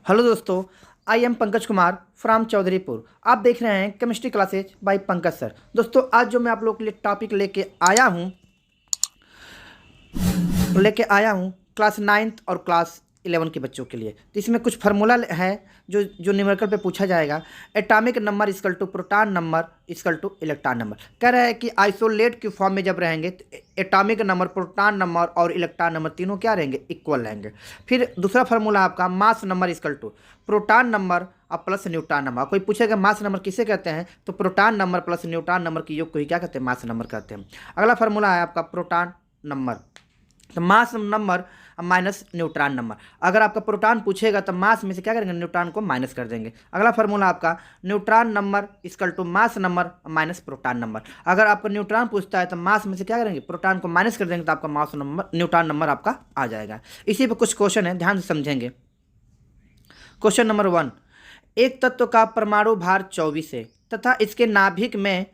Hello दोस्तों, I am Pankaj Kumar from Chaudharipur. आप देख रहे हैं chemistry classes by Pankaj sir. दोस्तों, आज जो मैं आप लोगों के लिए टॉपिक लेके आया हूँ क्लास 9th और क्लास 11 के बच्चों के लिए। तो इसमें कुछ फार्मूला है जो न्यूमेरिकल पे पूछा जाएगा। Atomic number equal to proton number equal to electron number. कह रहा है कि आइसोलेट के फॉर्म में जब रहेंगे तो एटॉमिक नंबर, प्रोटॉन नंबर और इलेक्ट्रॉन नंबर तीनों क्या रहेंगे, इक्वल रहेंगे। फिर दूसरा फार्मूला आपका mass number equal to proton number और प्लस न्यूट्रॉन नंबर। कोई पूछेगा मास नंबर किसे कहते हैं, तो proton number plus neutron number की योग को ही क्या कहते हैं, मास नंबर कहते हैं। अगला फार्मूला है आपका प्रोटॉन नंबर, तो mass number minus neutron number. अगर आपका प्रोटॉन पूछेगा तो मास में से क्या करेंगे, न्यूट्रॉन को माइनस कर देंगे। अगला फार्मूला आपका neutron number equal to mass number minus proton number. अगर आपका न्यूट्रॉन पूछता है तो मास में से क्या करेंगे, प्रोटॉन को माइनस कर देंगे, तो आपका मास नंबर न्यूट्रॉन नंबर आपका आ जाएगा। इसी पे कुछ क्वेश्चन है, ध्यान से समझेंगे। क्वेश्चन नंबर 1, एक तत्व का परमाणु भार 24 है तथा इसके नाभिक में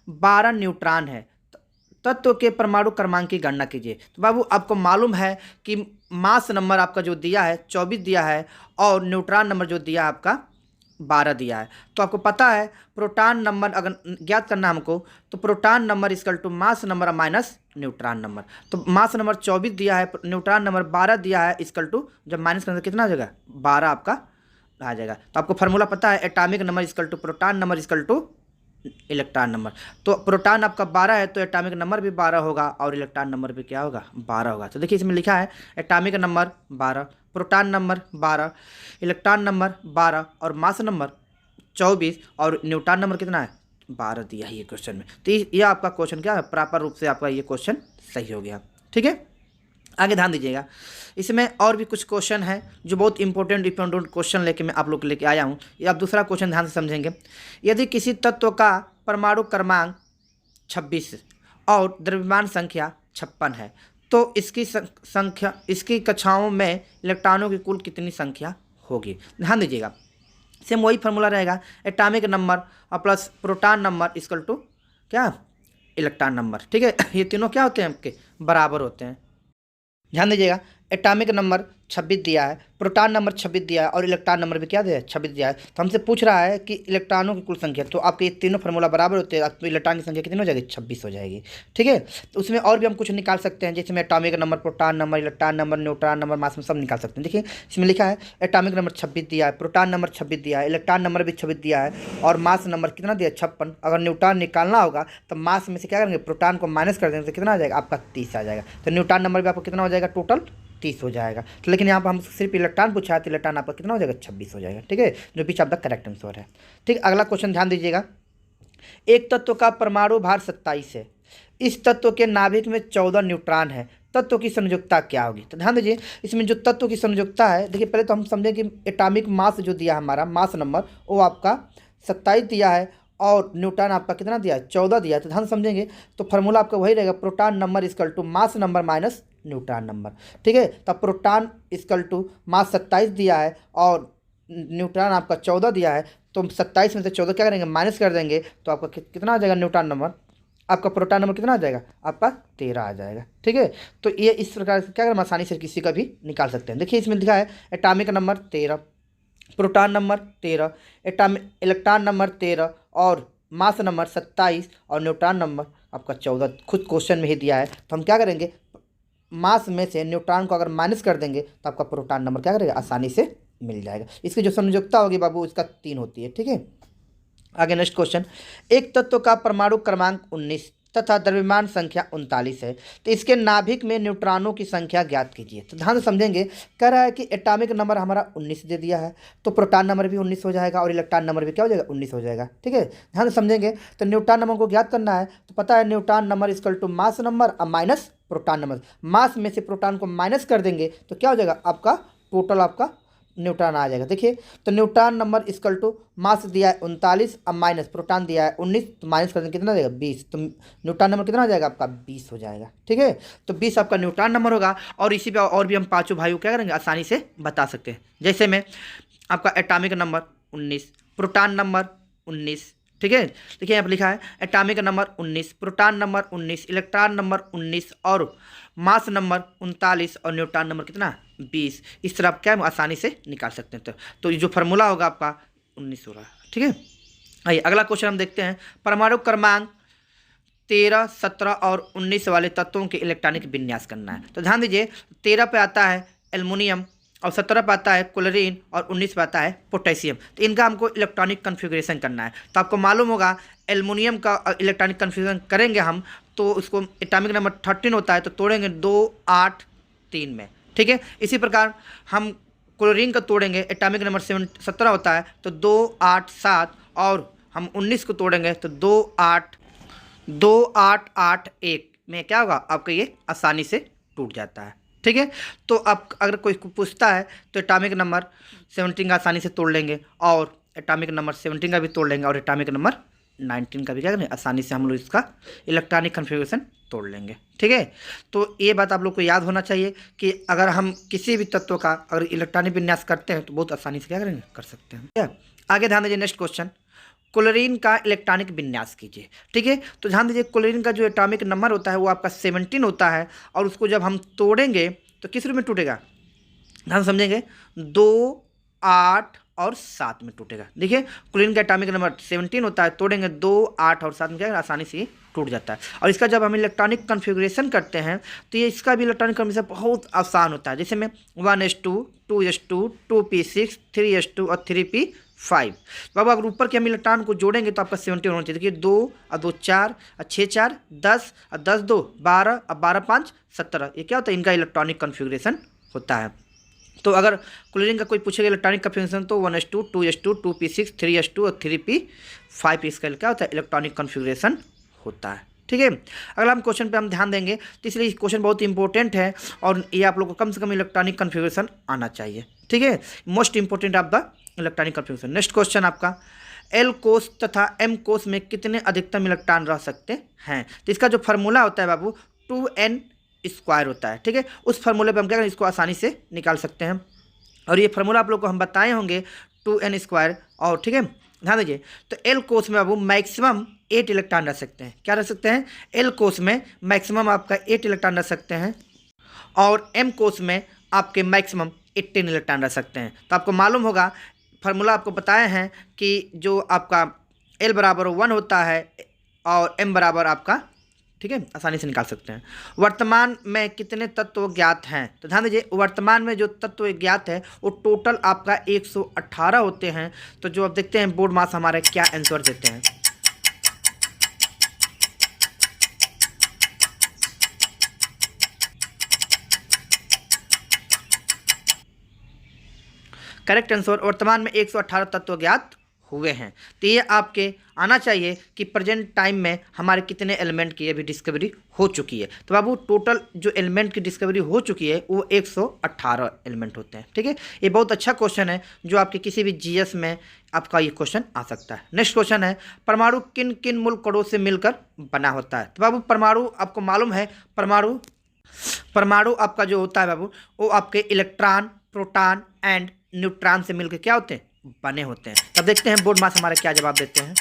12 न्यूट्रॉन है। तत्व के परमाणु क्रमांक की गणना कीजिए। तो बाबू, आपको मालूम है कि मास नंबर आपका जो दिया है 24 दिया है और न्यूट्रॉन नंबर जो दिया है आपका 12 दिया है। तो आपको पता है प्रोटॉन नंबर अगर ज्ञात करना हमको, तो proton number equal to mass number minus neutron number. तो मास नंबर 24 दिया है, न्यूट्रॉन नंबर 12 दिया है, इक्वल टू जब माइनस करने कितना आ जाएगा, 12 आपका आ जाएगा। तो आपको फार्मूला पता है atomic number equal to proton number equal to electron number. तो प्रोटॉन आपका 12 है तो एटॉमिक नंबर भी 12 होगा और इलेक्ट्रॉन नंबर भी क्या होगा, 12 होगा। तो देखिए इसमें लिखा है atomic number 12, proton number 12, electron number 12 और मास नंबर 24 और न्यूट्रॉन नंबर कितना है, 12 दिया है ये क्वेश्चन में। तो ये आपका क्वेश्चन क्या है, प्रॉपर रूप से आपका ये क्वेश्चन सही हो गया। ठीक है, आगे ध्यान दीजिएगा। इसमें और भी कुछ क्वेश्चन है जो बहुत इंपॉर्टेंट क्वेश्चन लेके मैं आप लोग लेके आया हूँ। ये आप दूसरा क्वेश्चन ध्यान से समझेंगे। यदि किसी तत्व का परमाणु क्रमांक 26 और द्रव्यमान संख्या 56 है तो इसकी कक्षाओं में इलेक्ट्रॉनों की कुल कितनी संख्या होगी। ध्यान दीजिएगा, सेम वही फार्मूला रहेगा, एटॉमिक नंबर और plus proton number equal to क्या, इलेक्ट्रॉन नंबर। ठीक है, ये तीनों क्या होते हैं, आपके बराबर होते हैं। ध्यान दीजिएगा, एटॉमिक नंबर 26 दिया है, प्रोटॉन नंबर 26 दिया है और इलेक्ट्रॉन नंबर भी क्या दिया है, 26 दिया है। तो हमसे पूछ रहा है कि इलेक्ट्रॉनों की कुल संख्या, तो आपके ये तीनों फार्मूला बराबर होते हैं, तो इलेक्ट्रॉन की संख्या कितनी हो जाएगी, 26 हो जाएगी। ठीक है, तो उसमें और भी हम कुछ निकाल सकते हैं, जैसे में atomic number, proton number, electron number, neutron number, mass में सब निकाल सकते हैं। देखिए इसमें लिखा है एटॉमिक नंबर 26 दिया है, प्रोटॉन नंबर 26 दिया है, इलेक्ट्रॉन नंबर भी 26 दिया है और मास नंबर कितना दिया है, 56। अगर न्यूट्रॉन निकालना होगा तो मास में से क्या करेंगे, प्रोटॉन को माइनस कर देंगे तो कितना आ जाएगा, आपका 30 आ जाएगा। तो न्यूट्रॉन नंबर भी आपको कितना हो जाएगा, टोटल 30 हो जाएगा। तो लेकिन यहाँ पर हम सिर्फ इलेक्ट्रॉन पूछा है तो इलेक्ट्रॉन आपका कितना हो जाएगा, 26 हो जाएगा। ठीक है, जो बीच आपका करेक्ट आंसर है। ठीक, अगला क्वेश्चन ध्यान दीजिएगा। एक तत्व का परमाणु भार 27 है, इस तत्व के नाभिक में 14 न्यूट्रॉन है, तत्व की संयोजकता क्या होगी। तो ध्यान दीजिए, इसमें जो तत्व की संयोजकता है, देखिए पहले तो हम समझें कि एटॉमिक मास जो दिया हमारा मास नंबर वो आपका 27 दिया है और न्यूट्रॉन आपका कितना दिया है, 14 दिया है। तो ध्यान समझेंगे तो फार्मूला आपका वही रहेगा, proton number equal to mass number minus neutron number. ठीक है, तो प्रोटॉन इक्वल टू मास 27 दिया है और न्यूट्रॉन आपका 14 दिया है, तो 27 में से 14 क्या करेंगे, माइनस कर देंगे, तो आपका कितना आ जाएगा, न्यूट्रॉन नंबर, आपका प्रोटॉन नंबर कितना आ जाएगा, आपका 13 आ जाएगा। ठीक है, तो ये इस प्रकार से क्या करें, आसानी से किसी का भी निकाल सकते हैं। देखिए इसमें लिखा है atomic number 13, proton number 13, atomic electron number 13 और मास नंबर 27 और न्यूट्रॉन नंबर आपका 14 खुद क्वेश्चन में ही दिया है। तो हम क्या करेंगे, मास में से न्यूट्रॉन को अगर माइनस कर देंगे तो आपका प्रोटॉन नंबर क्या करेगा, आसानी से मिल जाएगा। इसकी जो संयोजकता होगी बाबू, इसका 3 होती है। ठीक है, आगे नेक्स्ट क्वेश्चन, एक तत्व का परमाणु क्रमांक 19 तथा द्रव्यमान संख्या 39 है तो इसके नाभिक में न्यूट्रॉनों की संख्या ज्ञात कीजिए। तो ध्यान से समझेंगे, कह रहा है कि एटॉमिक नंबर हमारा 19 दे दिया है तो प्रोटॉन नंबर भी 19 हो जाएगा और इलेक्ट्रॉन नंबर भी क्या हो जाएगा, 19 हो जाएगा। ठीक है, ध्यान से समझेंगे। तो न्यूट्रॉन नंबर को ज्ञात करना है, तो पता है neutron number equal to mass number minus proton number. Mass में से प्रोटॉन को माइनस कर देंगे तो क्या हो जाएगा, आपका टोटल आपका न्यूट्रॉन आ जाएगा। देखिए तो neutron number equal to mass दिया है 39 अब माइनस प्रोटॉन दिया है 19, तो माइनस कर देंगे कितना देगा, 20, तो न्यूट्रॉन नंबर कितना आ जाएगा, आपका 20 हो जाएगा। ठीक है, तो 20 आपका न्यूट्रॉन नंबर होगा। और इसी पे और भी हम पाँचों भाइयों क्या करेंगे, आसानी से बता सकते हैं। जैसे में आपका एटॉमिक नंबर 19, प्रोटॉन नंबर 19, ठीक है, देखिए यहाँ पर लिखा है atomic number 19, proton number 19, electron number 19 और मास नंबर 39 और न्यूट्रॉन नंबर कितना 20। इस तरह आप क्या आसानी से निकाल सकते हैं। तो ये जो फार्मूला होगा आपका 19 होगा। ठीक है, आइए अगला क्वेश्चन हम देखते हैं। परमाणु क्रमांक 13, 17 और 19 वाले तत्वों के इलेक्ट्रॉनिक विन्यास करना है। तो ध्यान दीजिए 13 पे आता है एल्युमिनियम और 17 पे आता है क्लोरीन और 19 पे आता है पोटेशियम। तो इनका हमको इलेक्ट्रॉनिक कन्फिग्रेशन करना है। तो आपको मालूम होगा एल्युमिनियम का इलेक्ट्रॉनिक कन्फिग्रेशन करेंगे हम तो उसको एटॉमिक नंबर 13 होता है तो तोड़ेंगे 2, 8, 3 में। ठीक है, इसी प्रकार हम क्लोरीन का तोड़ेंगे एटॉमिक नंबर 17 होता है तो 2, 8, 7 और हम 19 को तोड़ेंगे तो 2, 8, 2, 8, 8, 1 में क्या होगा आपका ये आसानी से टूट जाता है। ठीक है, तो आप अगर कोई पूछता है तो एटॉमिक नंबर 17 का आसानी से तोड़ लेंगे और एटॉमिक नंबर 17 का भी तोड़ लेंगे और एटॉमिक नंबर 19 का भी क्या करेंगे आसानी से हम लोग इसका इलेक्ट्रॉनिक कन्फिग्रेशन तोड़ लेंगे। ठीक है, तो ये बात आप लोग को याद होना चाहिए कि अगर हम किसी भी तत्व का अगर इलेक्ट्रॉनिक विन्यास करते हैं तो बहुत आसानी से क्या करेंगे कर सकते हैं। ठीक है, आगे ध्यान दीजिए नेक्स्ट क्वेश्चन, क्लोरीन का इलेक्ट्रॉनिक विन्यास कीजिए। ठीक है, तो ध्यान दीजिए क्लोरीन का जो एटॉमिक नंबर होता है वो आपका 17 होता है और उसको जब हम तोड़ेंगे तो किस रूप में टूटेगा ध्यान समझेंगे 2, 8 और 7 में टूटेगा। देखिए क्लोरीन का एटॉमिक नंबर 17 होता है, तोड़ेंगे 2, 8 और 7 में क्या आसानी से टूट जाता है। और इसका जब हम इलेक्ट्रॉनिक कन्फिग्रेशन करते हैं तो ये इसका भी इलेक्ट्रॉनिक कन्फिग्रेशन बहुत आसान होता है। जैसे में 1s2, 2s2, 2p6, 3s2 और 3p5। बाबा अगर ऊपर के हम इलेक्ट्रॉन को जोड़ेंगे तो आपका 17 होना चाहिए। देखिए 2 और 2 4 और 6 4 10 और 10 2 12 और 12 5 17। ये क्या होता है इनका इलेक्ट्रॉनिक कन्फिग्रेशन होता है। तो अगर क्लोरीन का कोई पूछेगा इलेक्ट्रॉनिक कन्फिग्रेशन तो 1s2, 2s2, 2p6, 3s2 और 3p5 इसका क्या होता है इलेक्ट्रॉनिक कन्फिग्रेशन होता है। ठीक है, अगला हम क्वेश्चन पे हम ध्यान देंगे तो इसलिए क्वेश्चन बहुत इंपॉर्टेंट है और ये आप लोग को कम से कम इलेक्ट्रॉनिक कन्फिग्रेशन आना चाहिए। ठीक है, most important of the electronic configuration. Next question आपका एल कोष तथा एम कोष में कितने अधिकतम इलेक्ट्रॉन रह सकते हैं। तो इसका जो फार्मूला होता है बाबू 2n स्क्वायर होता है। ठीक है, उस फार्मूले पे हम क्या करें इसको आसानी से निकाल सकते हैं और ये फार्मूला आप लोग को हम बताए होंगे 2n स्क्वायर। और ठीक है ध्यान दीजिए तो एल कोष में बाबू मैक्सिमम 8 इलेक्ट्रॉन रह सकते हैं। क्या रह सकते हैं एल कोष में मैक्सिमम आपका 8 इलेक्ट्रॉन रह सकते हैं और एम कोष में आपके मैक्सिमम 18 इलेक्ट्रॉन रह सकते हैं। तो आपको मालूम होगा फार्मूला आपको बताए हैं कि जो आपका L बराबर 1 होता है और M बराबर आपका ठीक है आसानी से निकाल सकते हैं। वर्तमान में कितने तत्व ज्ञात हैं। तो ध्यान दीजिए वर्तमान में जो तत्व ज्ञात है वो टोटल आपका 118 होते हैं। तो जो आप देखते हैं बोर्ड मास हमारे क्या आंसर देते हैं। करेक्ट आंसर वर्तमान में 118 तत्व ज्ञात हुए हैं। तो ये आपके आना चाहिए कि प्रेजेंट टाइम में हमारे कितने एलिमेंट की अभी डिस्कवरी हो चुकी है। तो बाबू टोटल जो एलिमेंट की डिस्कवरी हो चुकी है वो 118 एलिमेंट होते हैं। ठीक है, ये बहुत अच्छा क्वेश्चन है जो आपके किसी भी जीएस में आपका ये क्वेश्चन आ सकता है। नेक्स्ट क्वेश्चन है परमाणु किन किन मूल कणों से मिलकर बना होता है। तो बाबू परमाणु आपको मालूम है परमाणु आपका जो होता है बाबू वो आपके इलेक्ट्रॉन, प्रोटॉन एंड न्यूट्रॉन से मिलकर क्या होते हैं बने होते हैं। तब देखते हैं बोर्ड मास हमारे क्या जवाब देते हैं।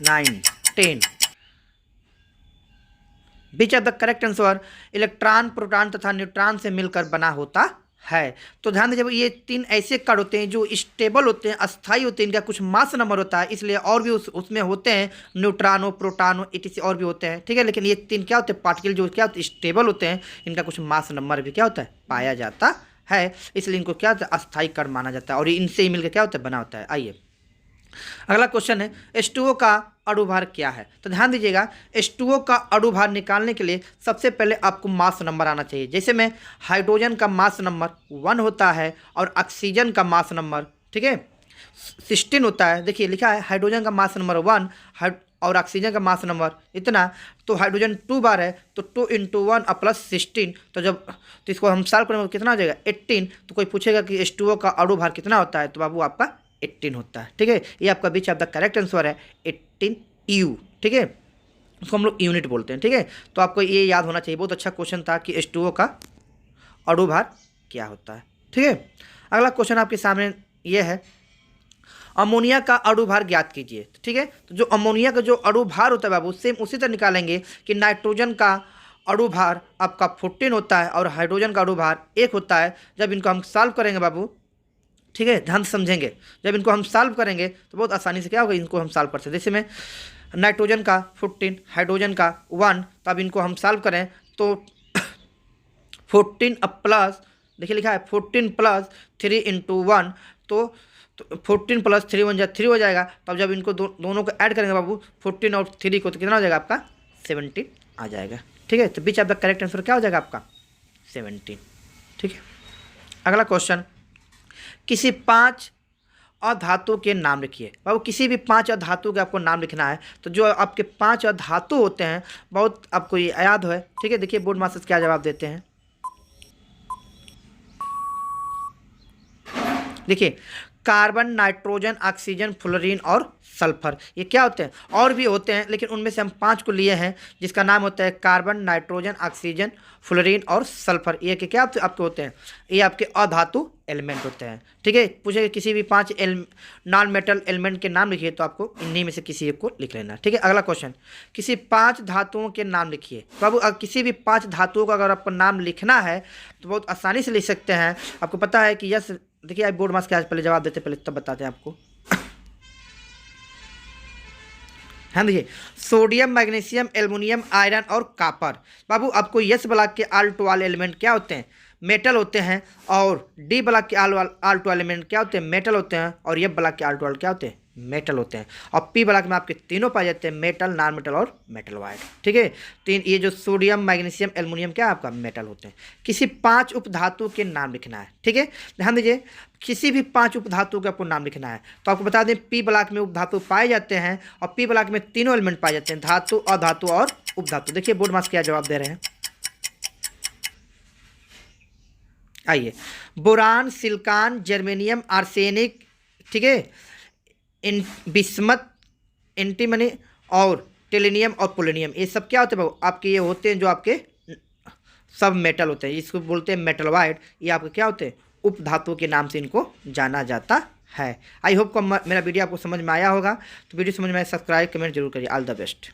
Nine 10 beach of the correct answer electron, proton तथा न्यूट्रॉन से मिलकर बना होता है। तो ध्यान दीजिए ये 3 ऐसे कण होते हैं जो स्टेबल होते हैं, अस्थायी होते हैं, इनका कुछ मास नंबर होता है इसलिए और भी उसमें होते हैं न्यूट्रॉनो, प्रोटॉनो etc और भी होते हैं। ठीक है, लेकिन ये 3 क्या होते हैं पार्टिकल जो क्या होते हैं स्टेबल होते हैं, इनका कुछ मास नंबर भी क्या होता है पाया जाता है इसलिए इनको क्या होता है अस्थायी कण माना जाता है और इनसे ही मिलकर क्या होता है बना होता है। आइए अगला क्वेश्चन है H2O का अणुभार क्या है। तो ध्यान दीजिएगा H2O का अणुभार निकालने के लिए सबसे पहले आपको मास नंबर आना चाहिए। जैसे में हाइड्रोजन का मास नंबर 1 होता है और ऑक्सीजन का मास नंबर ठीक है 16 होता है। देखिए लिखा है हाइड्रोजन का मास नंबर 1 और ऑक्सीजन का मास नंबर इतना, तो हाइड्रोजन 2 बार है तो 2 × 1 + 16 तो इसको हम सॉल्व करेंगे कितना हो जाएगा 18। तो कोई पूछेगा कि H2O का अणुभार कितना होता है तो बाबू आपका 18 होता है। ठीक है, ये आपका बीच ऑफ द करेक्ट आंसर है 18 EU। ठीक है, उसको हम लोग यूनिट बोलते हैं। ठीक है, तो आपको ये याद होना चाहिए। बहुत अच्छा क्वेश्चन था कि H2O का अणुभार क्या होता है। ठीक है। अगला क्वेश्चन आपके सामने ये है, अमोनिया का अणु भार ज्ञात कीजिए। ठीक है, तो जो अमोनिया का जो अणु भार होता है बाबू, सेम उसी तरह निकालेंगे कि नाइट्रोजन का अणु भार आपका 14 होता है और हाइड्रोजन का अणु भार 1 होता है। जब इनको हम सॉल्व करेंगे बाबू, ठीक है, ध्यान से समझेंगे, जब इनको हम सॉल्व करेंगे तो बहुत आसानी से क्या होगा, इनको हम सॉल्व कर सकते हैं। जैसे में नाइट्रोजन का 14, हाइड्रोजन का 1, तो अब इनको हम सॉल्व करें तो 14 प्लस, देखिए लिखा है 14 प्लस 3 इंटू 1, तो 14 प्लस 3 1 3 हो जाएगा। तब जब इनको दोनों को ऐड करेंगे बाबू 14 और 3 को, तो कितना हो जाएगा आपका 17 आ जाएगा। ठीक है, तो बीच ऑफ द करेक्ट आंसर क्या हो जाएगा आपका 17। ठीक है, अगला क्वेश्चन, किसी 5 अधातु के नाम लिखिए। बाबू किसी भी 5 अधातु के आपको नाम लिखना है। तो जो आपके 5 अधातु होते हैं बहुत आपको ये याद है। ठीक है, देखिए बोर्ड मास्टर्स क्या जवाब देते हैं। देखिए कार्बन, नाइट्रोजन, ऑक्सीजन, फ्लोरीन और सल्फर, ये क्या होते हैं, और भी होते हैं लेकिन उनमें से हम 5 को लिए हैं, जिसका नाम होता है कार्बन, नाइट्रोजन, ऑक्सीजन, फ्लोरीन और सल्फर। ये के क्या आपके होते हैं, ये आपके अधातु एलिमेंट होते हैं। ठीक है, पूछे किसी भी 5 नॉन मेटल एलिमेंट के नाम लिखिए, तो आपको इन्हीं में से किसी एक को लिख लेना। ठीक है, अगला क्वेश्चन, किसी 5 धातुओं के नाम लिखिए। बाबू किसी भी 5 धातुओं का अगर आपको नाम लिखना है तो बहुत आसानी से लिख सकते हैं। आपको पता है कि यस, देखिए आप बोर्ड मास के आज पहले जवाब देते, पहले तब बताते हैं आपको। हाँ देखिए, सोडियम, मैग्नीशियम, एल्युमिनियम, आयरन और कॉपर। बाबू आपको यस ब्लॉक के आल्ट वाले एलिमेंट क्या होते हैं, मेटल होते हैं। और डी ब्लॉक के आल्ट वाले एलिमेंट क्या होते हैं, मेटल होते हैं। और एफ ब्लॉक के आल्ट वाले क्या होते हैं, मेटल होते हैं। और पी ब्लॉक में आपके तीनों पाए जाते हैं, मेटल, नॉन मेटल और मेटल वाइड। ठीक है, तीन, ये जो सोडियम, मैग्नीशियम, एल्युमिनियम क्या आपका मेटल होते हैं। किसी 5 उपधातु के नाम लिखना है। ठीक है, ध्यान दीजिए, किसी भी 5 उपधातु का आपको नाम लिखना है। तो आपको बता दें पी ब्लॉक में उपधातु पाए जाते हैं और पी ब्लॉक में तीनों एलिमेंट पाए जाते हैं, धातु, अधातु और उपधातु। देखिए बोर्ड मास क्या जवाब दे रहे हैं, आइए, बोरान, सिलिकॉन, जर्मेनियम, आर्सेनिक, ठीक है, बिस्मथ, एंटीमनी और टेलिनियम और पोलोनियम, ये सब क्या होते हैं आपके, ये होते हैं जो आपके सब मेटल होते हैं, इसको बोलते हैं मेटल वाइड। ये आपके क्या होते हैं, उपधातुओं के नाम से इनको जाना जाता है। आई होप को मेरा वीडियो आपको समझ में आया होगा। तो वीडियो समझ में आया, सब्सक्राइब कमेंट जरूर करिए। All the best.